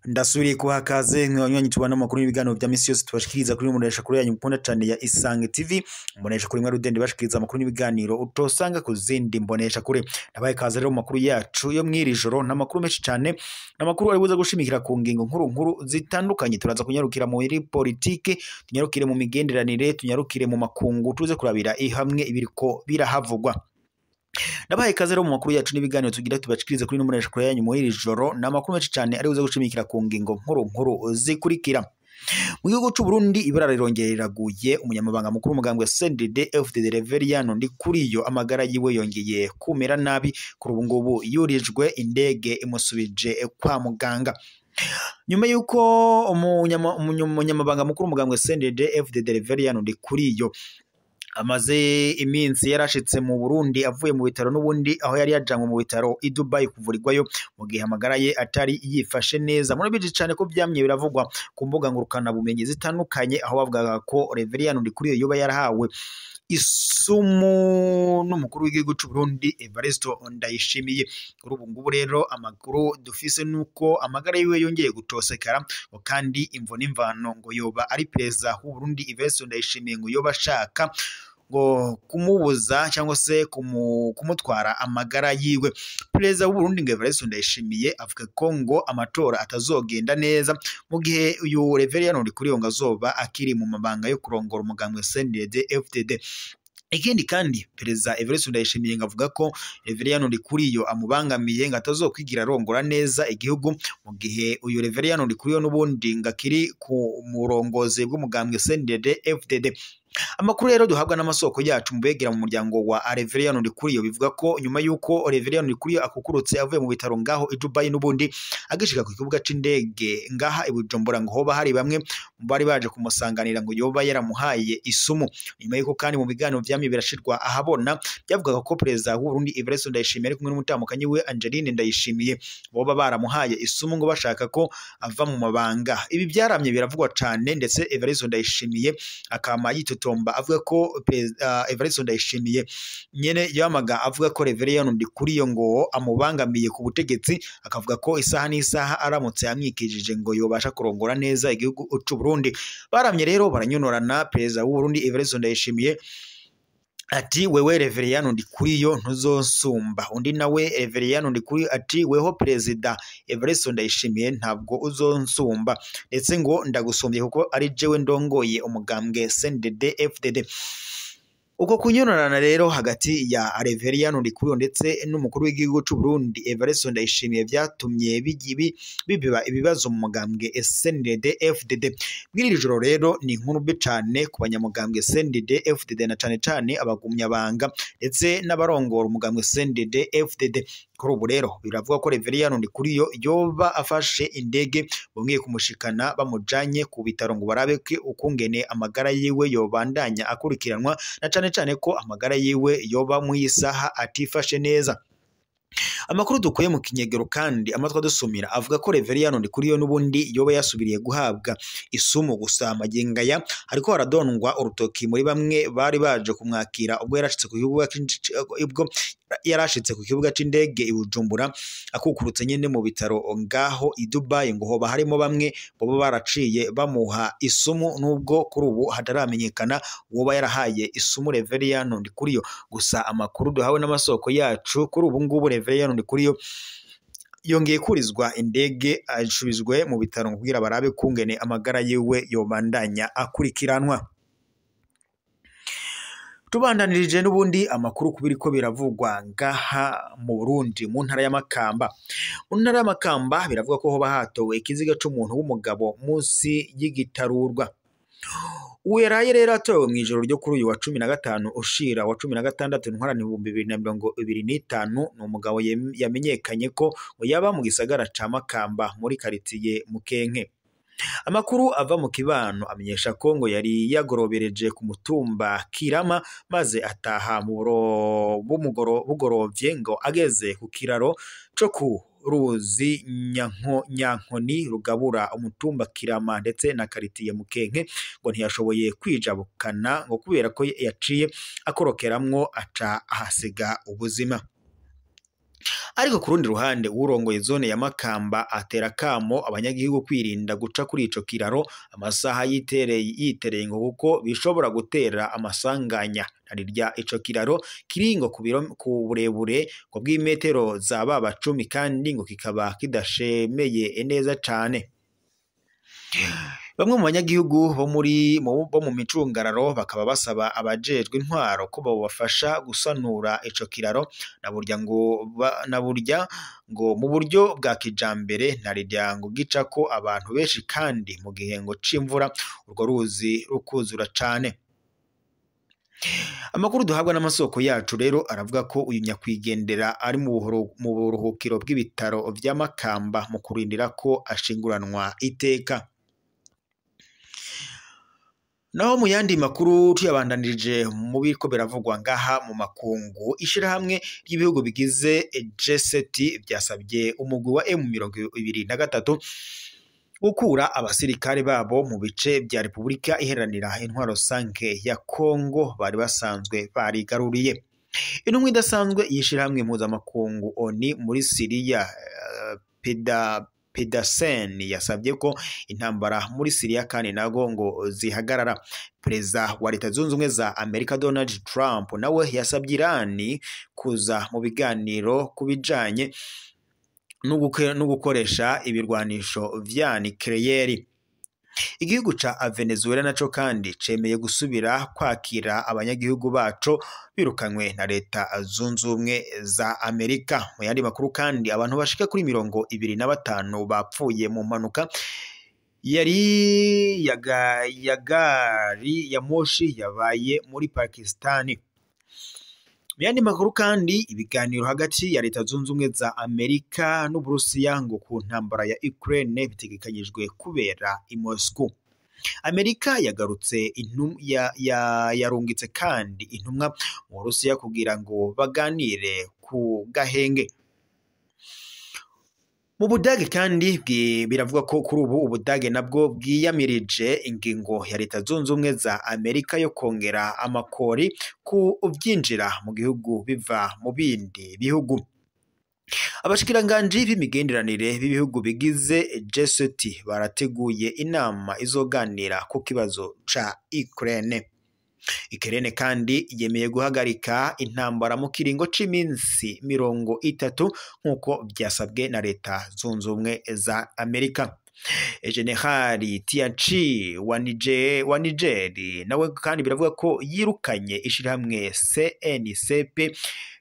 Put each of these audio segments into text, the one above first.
Ndasubiriye kuhakaze nk'abanywanyi tubana amakuru y'ibiganiro bya misi yose tubashikiriza kuri munesha kuri yanyu mukunda cyane ya Isange TV. Munesha kuri mwa rudende bashikiriza amakuru n'ibiganiro utosanga ku zindi mbonesha kure. Nabaye kaza rero mu makuru yacu yo mwiri joro n'amakuru menshi cyane, n'amakuru ari buza gushimikira ku ngingo nkuru zitandukanye. Turaza kunyarukira mu politike, tunyarukire mu migenderanire, tunyarukire mu makungu, tuze kurabira hamwe ibiriko birahavugwa. Nabaye kaze rero mu makuru yacu n'ibiganiro tugira tubashikirize kuri munesha kure yanyu mwiri joro n'amakuru menshi cyane ari buza gushimikira ku ngingo nkuru zikurikira. Mu gihugu cy'u Burundi ibara rirongera riraguye. Umunyamabanga mukuru w'umugambwe CNDD-FDD Reverien Ndikuriyo amagara yiwe yongeye kumera nabi. Kuri ubu ngubu yurijwe indege imusubije kwa muganga. Nyuma yuko umunyamabanga mukuru w'umugambwe CNDD-FDD Reverien Ndikuriyo amaze iminsi yarashitse mu Burundi avuye mu bitaro n'ubundi aho yari yajanywe mu bitaro i Dubai kuvurirwayo mu gihe amagara ye atari yifashe neza. Murabije cyane ko byamye biravugwa ku mbuga ngurukana bumenyi zitandukanye, aho bavugaga ko Reverien Ndikuriyo yoba yarahawe isumu n'umukuru w'igihugu cy'u Burundi Evariste Ndayishimiye. Kuri ubu ngubu rero amakuru dufise nuko amagara yiwe yongeye gutosekara, kandi imvo n'imvano ngo yoba ari perezida w'u Burundi Evariste Ndayishimiye ngo yoba ashaka ngo kumubuza cyangwa se kumutwara amagara yiwe. Perezida w'u Burundi ngo Evariste Ndayishimiye avuga ko ngo amatora atazogenda neza mu gihe uyu Reverien Ndikuriyo ngo azoba akiri mu mabanga yo kurongora umugambwe CNDD-FDD. Ikindi kandi perezida Evariste Ndayishimiye ngavuga ko Reverien Ndikuriyo amubangamiye ngo atazokwigira arongora neza igihugu mu gihe uyu Reverien Ndikuriyo n'ubundi ngakiri ku murongozi bw'umugambwe CNDD-FDD. Amakuru rero duhabwa n'amasoko yacu mbegera mu muryango wa Reverien Ndikuriyo bivuga ko nyuma yuko Reverien Ndikuriyo akukurutse avuye mu bitaro ngaho i Dubai n'ubundi agishika ku kibuga c'indege ngaha i Bujumbura ngo hoba hari bamwe bari baje kumusanganira ngo yoba yaramuhaye isumu. Nyuma yuko kandi mu biganiro vyamye birashirwa ahabona byavugaga ko perezida w'u Burundi Evariste Ndayishimiye ari kumwe n'umutamukanyi we Angeline Ndayishimiye boba baramuhaye isumu ngo bashaka ko ava mu mabanga. Ibi byaramye biravugwa cyane, ndetse Evariste Ndayishimiye akama yitotomba avuga ko Evariste Ndayishimiye nyene yamaga avuga ko Reverien Ndikuriyo ngo amubangamiye ku butegetsi, akavuga ko isaha n'isaha aramutse yamwikijije ngo yobasha kurongora neza igihugu cy'u Burundi. Baramye rero baranyonorana. Perezida w'u Burundi Evariste Ndayishimiye ati wewe Reverien Ndikuriyo ntuzonsumba. Undi nawe Reverien Ndikuriyo ati weho perezida Evariste Ndayishimiye ntabwo uzonsumba, ndetse ngo ndagusumbye kuko ari jewe ndongoye umugambwe CNDD-FDD. Uko kunyonorana rero hagati ya Reverien Ndikuriyo ndetse n'umukuru w'igihugu cy'u Burundi Evariste Ndayishimiye byatumye bibiba ibibazo mu mugambwe CNDD-FDD. Mw'iri joro rero ni inkuru mbi cyane ku banyamugambwe CNDD-FDD na cyane abagumyabanga ndetse n'abarongora umugambwe CNDD-FDD. Kuri ubu rero biravuga ko Reverien Ndikuriyo yoba afashe indege bumwiye kumushikana bamujanye ku bitaro ngo barabe ko ukungene amagara yiwe yobandanya akurikiranwa, na cyane ko amagara yiwe yoba mu isaha atifashe neza. Amakuru dukuye mu kinyegero kandi amatwa dusumira avuga ko Reverien Ndikuriyo n'ubundi yoba yasubiriye guhabwa isumu gusa amagengaya ariko haradondwa urutoki muri bamwe bari baje kumwakira ubwo yarashitse ku kibuga c'indege i Bujumbura akukurutse nyene mu bitaro ngaho i Dubai ngo hoba harimo bamwe boba baraciye bamuha isumu, nubwo kuri ubu hataramenyekana woba yarahaye isumu Reverien Ndikuriyo. Gusa amakuru duhawe n'amasoko yacu kuri ubu ngubu Reverien Ndikuriyo yongeye kurizwa indege ashubizwe mu bitaro kugira barabe kungene amagara yiwe yobandanya akurikiranwa. Tubandanirije n'ubundi amakuru kubiriko biravugwa ngaha mu Burundi mu ntara y'Amakamba. Mu ntara y'Amakamba biravuga ko hoba hatowe ikiziga c'umuntu w'umugabo munsi y'igitarurwa. Uweraye rero atowe mu ijoro ryo kuri uyu wa 15 ushira wa 16 ntwarane 2025 ni umugabo yamenyekanye ko yaba mu gisagara ca Makamba muri quartier Mukenke. Amakuru ava mu kibano amenyesha ko ngo yari yagorobereje ku mutumba Kirama maze ataha mu bugorovye ngo ageze ku kiraro co ku ruzi Nyankoni rugabura umutumba Kirama ndetse na karitiye Mukenke ngo ntiyashoboye kwijabukana ngo kubera ko yaciye akorokeramwo aca ahasiga ubuzima. Ariko ku rundi ruhande urongoye zone ya Makamba atera kamo abanyagihugu kwirinda guca kuri ico kiraro amasaha yitereye ngo kuko bishobora gutera amasanganya. Narirya ico kiraro kiringo ku burebure ngo bw'imetero za baba 10 kandi ngo kikaba kidashemeye neza cane. Bamwe mu banyagihugu bo mu micungararo bakaba basaba abajejwe intwaro ko bobafasha gusanura ico kiraro na burya ngo mu buryo bwa kijambere narirya ngo gica ko abantu benshi kandi mu gihe ngo c'imvura urwo ruzi rukuzura cane. Amakuru duhabwa n'amasoko yacu rero aravuga ko uyu nyakwigendera ari mu buruhukiro bw'ibitaro vya Makamba mu kurindira ko ashinguranwa iteka. Naho mu yandi makuru tuyabandanirije mu biriko biravugwa ngaha mu makungu, ishirahamwe ry'ibihugu bigize G7 byasabye umugwi wa M23 gukura abasirikare babo mu bice bya Repubulika Iharanira Intwaro Rusange ya Kongo bari basanzwe barigaruriye. Intumwa idasanzwe y'ishirahamwe mpuzamakungu ONU muri Syria Pedersen yasabye ko intambara muri Syria kandi nago ngo zihagarara. Perezida wa Leta Zunze Ubumwe za Amerika Donald Trump nawe yasabye Irani kuza mu biganiro kubijanye no gukoresha ibirwanisho vya nucleaire. Igihugu ca Venezuela naco kandi cemeye gusubira kwakira abanyagihugu baco birukanywe na Leta Zunze Ubumwe za Amerika. Mu yandi makuru kandi abantu bashika kuri 25 bapfuye mu mpanuka yari yagari ya moshi yabaye muri Pakistani. Myandi makuru kandi ibiganiro hagati ya Leta Zunze Ubumwe za Amerika n'Uburusiya ngo ku ntambara ya Ukraine bitegekanyijwe kubera i Moscow. Amerika yagarutse yarungitse kandi intumwa mu Burusiya kugira ngo baganire ku gahenge. Mu Budage kandi biravuga ko kuri ubu Ubudage nabwo bwiyamirije ingingo ya Leta Zunze Ubumwe za Amerika yo kongera amakori ku byinjira mu gihugu biva mu bindi bihugu. Abashikiranganji b'imigenderanire b'ibihugu bigize G7 barateguye inama izoganira ku kibazo ca Ukraine. Ukraine kandi yemeye guhagarika intambara mu kiringo c'iminsi 30 nkuko byasabwe na Leta Zunze Ubumwe za Amerika. Generali Tiachi wa Niger nawe kandi biravuga ko yirukanye ishirahamwe CNCP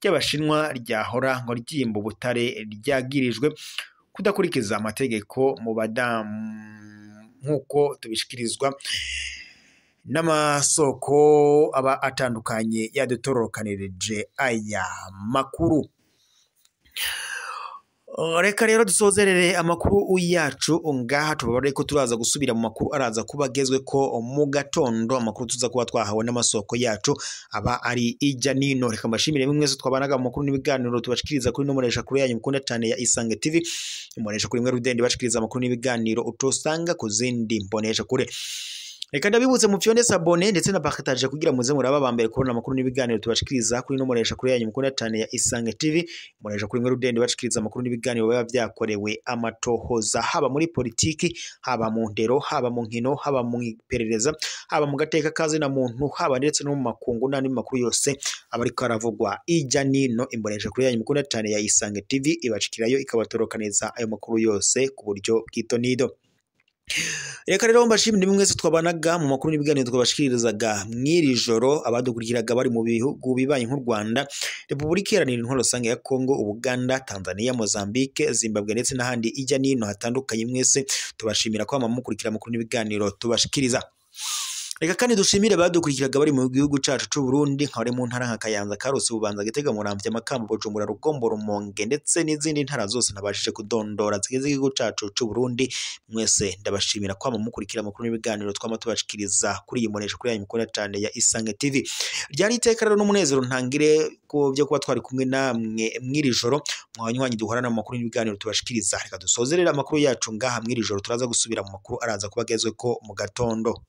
ry'Abashinwa ryahora ngo ryimba ubutare ryagirijwe kudakurikiza amategeko mu badamu nkuko tubishikirizwa n'amasoko aba atandukanye yadutororokanirije aya makuru. Reka rero dusozerere amakuru yacu ngaha tubabare ko turaza gusubira mu makuru araza kubagezwe ko mu gatondo. Amakuru tuza kuba twahawe n'amasoko yacu aba ari ijya nino. Reka mbashimire mwese twabanaga mu makuru n'ibiganiro tubashikiriza kuri nomoresha kuri yanyu mukunda cyane ya Isange TV. Imoresha kuri mwe rudende bashikiriza amakuru n'ibiganiro utosanga ku zindi mbonesha kure. Reka ndabibutse mu fyone sabone ndetse na partage kugira muze muraba bambere kubona amakuru n'ibiganiro tubashikiriza kuri nomoresha kuri yanyu mukunda cyane ya Isange TV. Imoresha kuri mwe rudende bashikiriza amakuru n'ibiganiro baba byakorewe amatohoza haba muri politiki, haba mu ndero, haba mu nkino, haba mu iperereza, haba mu gateka kazi na muntu, haba ndetse no mu makungu n'andi makuru yose abari karavugwa ijya nino. Imoresha kuri yanyu mukunda cyane ya Isange TV ibashikirayo ikabatorokaneza ayo makuru yose ku buryo bw'itonido. Reka rero mbashimire mwese twabanaga mu makuru n'ibiganiro twabashikirizaga mwiri joro abadukurikiraga bari mu bihugu bibanye nk'u Rwanda, Repubulika Iharanira Intwaro Rusange ya Kongo, Ubuganda, Tanzania, Mozambique, Zimbabwe ndetse n'ahandi ijya nino hatandukanye. Mwese tubashimira ko mukurikira amakuru n'ibiganiro tubashikiriza. Reka kandi dushimire badukurikiraga bari mu gihugu cacu c'u Burundi nka bari mu ntara nka Kayanza, Karusi, Bubanza, Gitega, Muramvya, Makamba, Bujumbura, Rugombo, Rumonge ndetse n'izindi ntara zose ntabashije kudondora zigize igihugu cacu c'u Burundi. Mwese ndabashimira kwama mukurikira amakuru n'ibiganiro twama tubashikiriza kuri iyi mbonesha kuri yanyu mukunda cane ya Isange TV. Ryari iteka rero n'umunezero ntangire ko byo kuba twari kumwe namwe mw'iri joro mwanywanyi duhorana mu makuru n'ibiganiro tubashikiriza. Reka dusozerera amakuru yacu ngaha mw'iri joro, turaza gusubira mu makuru araza kuba agezweko mu gatondo.